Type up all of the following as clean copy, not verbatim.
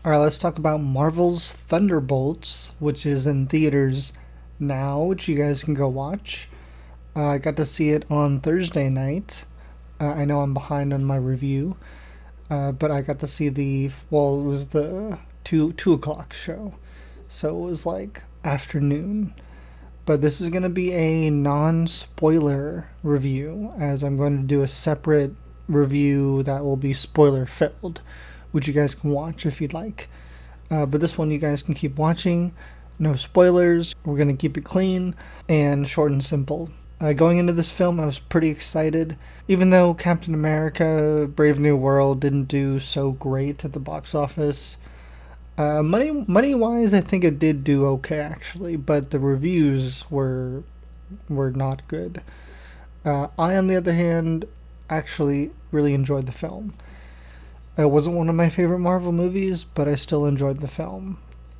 Alright, let's talk about Marvel's Thunderbolts, which is in theaters now, which you guys can go watch. I got to see it on Thursday night. I know I'm behind on my review, but I got to see it was the 2 o'clock show. So it was like afternoon. But this is going to be a non spoiler review, as I'm going to do a separate review that will be spoiler filled, which you guys can watch if you'd like. But this one you guys can keep watching. No spoilers. We're going to keep it clean and short and simple. Going into this film, I was pretty excited. Even though Captain America Brave New World didn't do so great at the box office, money wise, I think it did do okay actually, but the reviews were not good. I, on the other hand, actually really enjoyed the film. It wasn't one of my favorite Marvel movies, but I still enjoyed the film.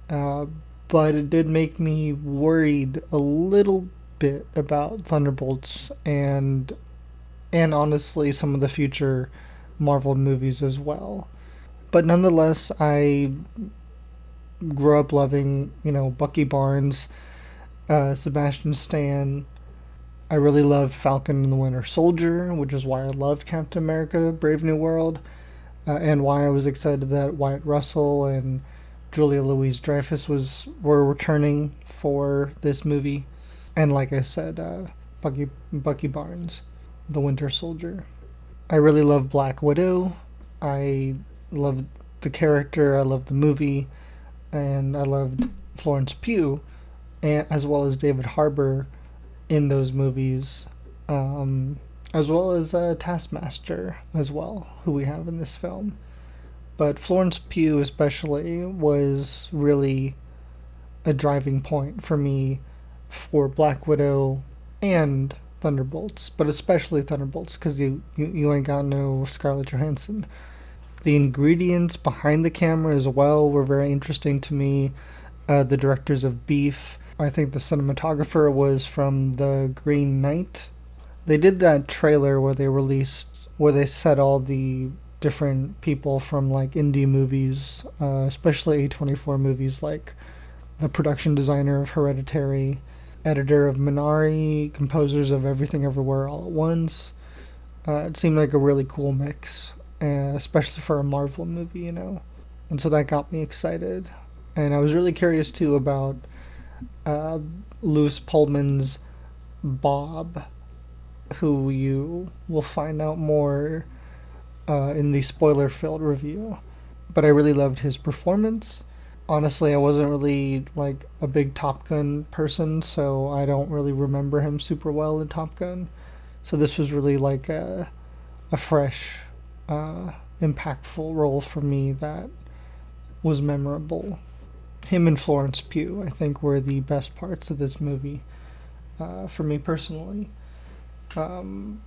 Uh, but it did make me worried a little bit about Thunderbolts and honestly some of the future Marvel movies as well. But nonetheless, I grew up loving, Bucky Barnes, Sebastian Stan. I really loved Falcon and the Winter Soldier, which is why I loved Captain America Brave New World, and why I was excited that Wyatt Russell and Julia Louis-Dreyfus were returning for this movie. And like I said, Bucky Barnes, the Winter Soldier. I really love Black Widow. I love the character. I love the movie, and I loved Florence Pugh, as well as David Harbour in those movies, as well as Taskmaster as well, who we have in this film. But Florence Pugh especially was really a driving point for me for Black Widow and Thunderbolts, but especially Thunderbolts because you ain't got no Scarlett Johansson. The ingredients behind the camera as well were very interesting to me. The directors of Beef. I think the cinematographer was from The Green Knight. They did that trailer where they set all the different people from like indie movies, especially A24 movies, like the production designer of Hereditary, editor of Minari, composers of Everything Everywhere All at Once. It seemed like a really cool mix, especially for a Marvel movie. And so that got me excited. And I was really curious too about uh, Louis Pullman's Bob, who you will find out more in the spoiler filled review. But I really loved his performance. Honestly, I wasn't really like a big Top Gun person, so I don't really remember him super well in Top Gun. So this was really like a fresh, impactful role for me that was memorable. Him and Florence Pugh, I think, were the best parts of this movie for me personally. Um,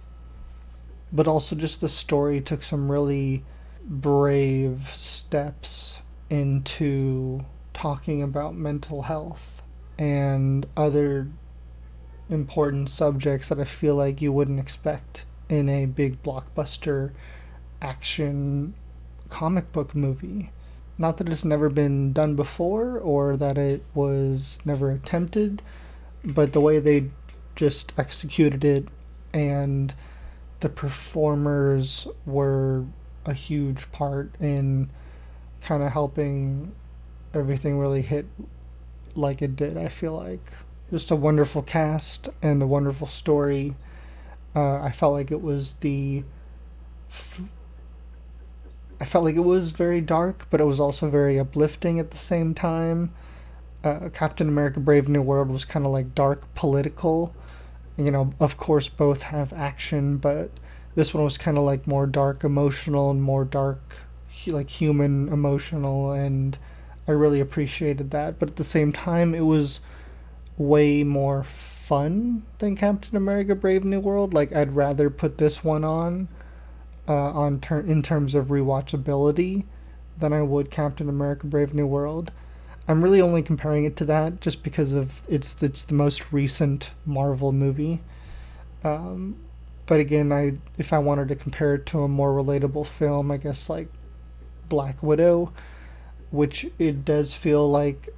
but also, just the story took some really brave steps into talking about mental health and other important subjects that I feel like you wouldn't expect in a big blockbuster action comic book movie. Not that it's never been done before or that it was never attempted, but the way they just executed it and the performers were a huge part in kind of helping everything really hit like it did, I feel like. Just a wonderful cast and a wonderful story. I felt like it was I felt like it was very dark, but it was also very uplifting at the same time. Captain America Brave New World was kind of like dark political. Of course, both have action, but this one was kind of like more dark emotional and more dark, like human emotional, and I really appreciated that. But at the same time, it was way more fun than Captain America Brave New World. Like, I'd rather put this one in terms of rewatchability than I would Captain America Brave New World. I'm really only comparing it to that just because of it's the most recent Marvel movie. Um, but again, if I wanted to compare it to a more relatable film, I guess like Black Widow, which it does feel like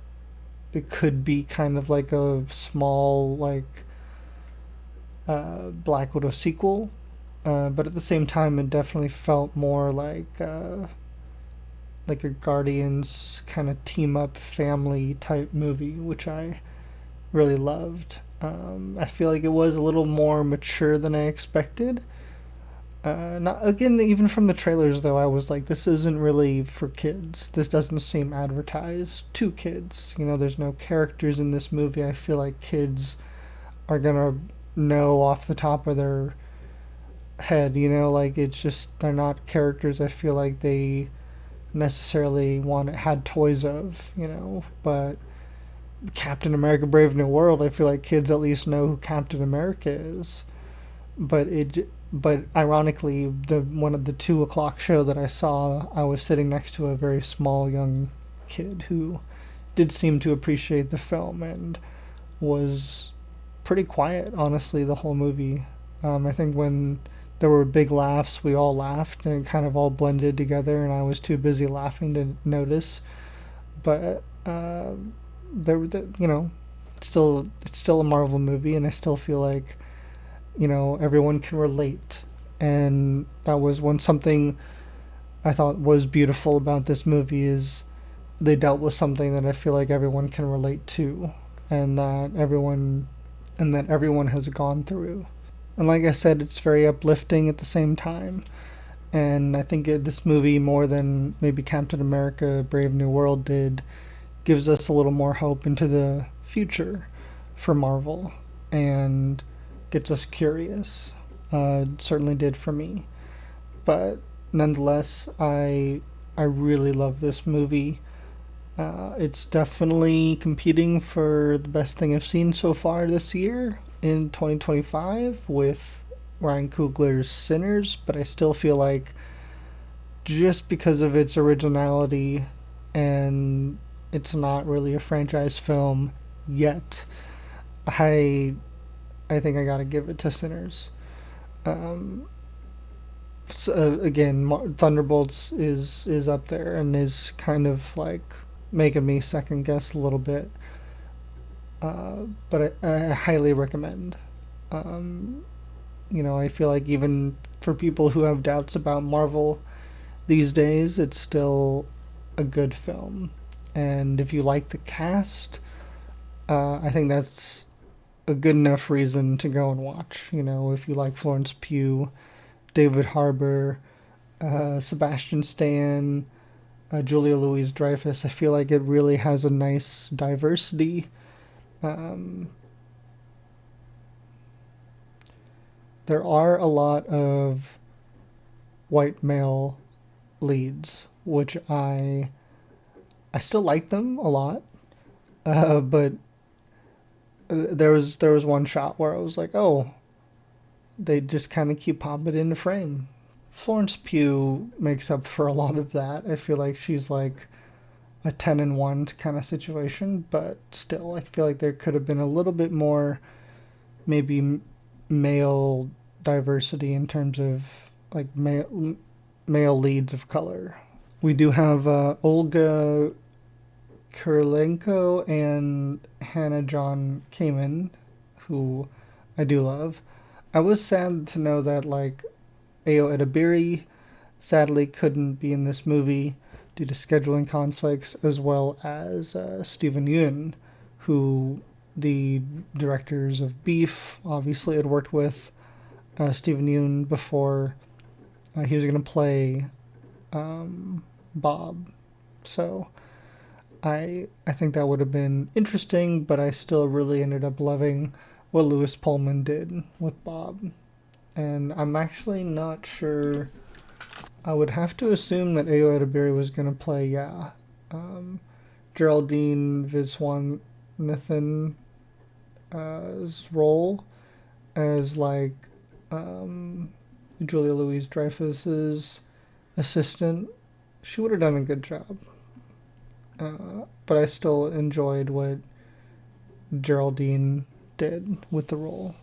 it could be kind of like a small like Black Widow sequel, but at the same time, it definitely felt more like a Guardians kind of team up family type movie, which I really loved. I feel like it was a little more mature than I expected. Not again, even from the trailers though, I was like, this isn't really for kids. This doesn't seem advertised to kids. You know, there's no characters in this movie. I feel like kids are gonna know off the top of their head. You know, like it's just they're not characters. I feel like they necessarily had toys of. You know, but Captain America: Brave New World, I feel like kids at least know who Captain America is. But ironically, the one of the 2 o'clock show that I saw, I was sitting next to a very small young kid who did seem to appreciate the film and was pretty quiet, honestly, the whole movie. I think when there were big laughs, we all laughed and it kind of all blended together, and I was too busy laughing to notice. But you know, it's still a Marvel movie, and I still feel like everyone can relate, and that was one something I thought was beautiful about this movie is they dealt with something that I feel like everyone can relate to, and that everyone has gone through. And like I said, it's very uplifting at the same time. And I think this movie, more than maybe Captain America: Brave New World did, gives us a little more hope into the future for Marvel and gets us curious. It certainly did for me. But nonetheless, I really love this movie. It's definitely competing for the best thing I've seen so far this year in 2025 with Ryan Coogler's Sinners, but I still feel like just because of its originality and it's not really a franchise film yet, I I think I gotta give it to Sinners. Um, so, again, Thunderbolts is up there and is kind of like making me second guess a little bit. But I highly recommend. Um, I feel like even for people who have doubts about Marvel these days, it's still a good film. And if you like the cast, I think that's a good enough reason to go and watch. If you like Florence Pugh, David Harbour, Sebastian Stan, Julia Louise Dreyfus, I feel like it really has a nice diversity. Um, there are a lot of white male leads, which I still like them a lot, but there was one shot where I was like, oh, they just kind of keep popping into frame. Florence Pugh makes up for a lot of that. I feel like she's like a 10 and 1 kind of situation, but still, I feel like there could have been a little bit more, maybe male diversity in terms of like male leads of color. We do have Olga Kurylenko and Hannah John Kamen, who I do love. I was sad to know that like Ayo Edebiri sadly couldn't be in this movie due to scheduling conflicts, as well as Stephen Yun, who the directors of Beef obviously had worked with Stephen Yun before he was going to play Bob. So I think that would have been interesting, but I still really ended up loving what Lewis Pullman did with Bob. And I'm actually not sure. I would have to assume that Ayo Edebiri was going to play, yeah, um, Geraldine Viswanathan's role as like um, Julia Louise Dreyfus's assistant. She would have done a good job. But I still enjoyed what Geraldine did with the role.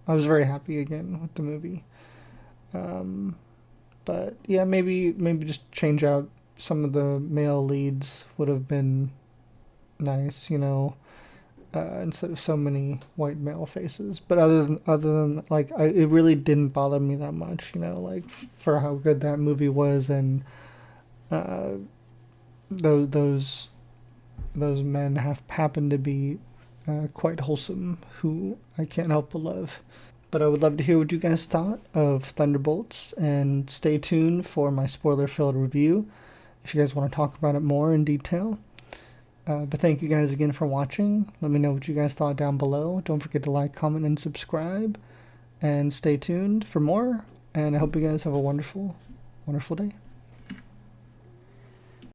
I was very happy again with the movie. Um, but yeah, maybe just change out some of the male leads would have been nice, instead of so many white male faces. But other than like, it really didn't bother me that much, like for how good that movie was, and uh, those those men have happened to be quite wholesome, who I can't help but love. But I would love to hear what you guys thought of Thunderbolts, and stay tuned for my spoiler-filled review if you guys want to talk about it more in detail. But thank you guys again for watching. Let me know what you guys thought down below. Don't forget to like, comment, and subscribe. And stay tuned for more. And I hope you guys have a wonderful, wonderful day.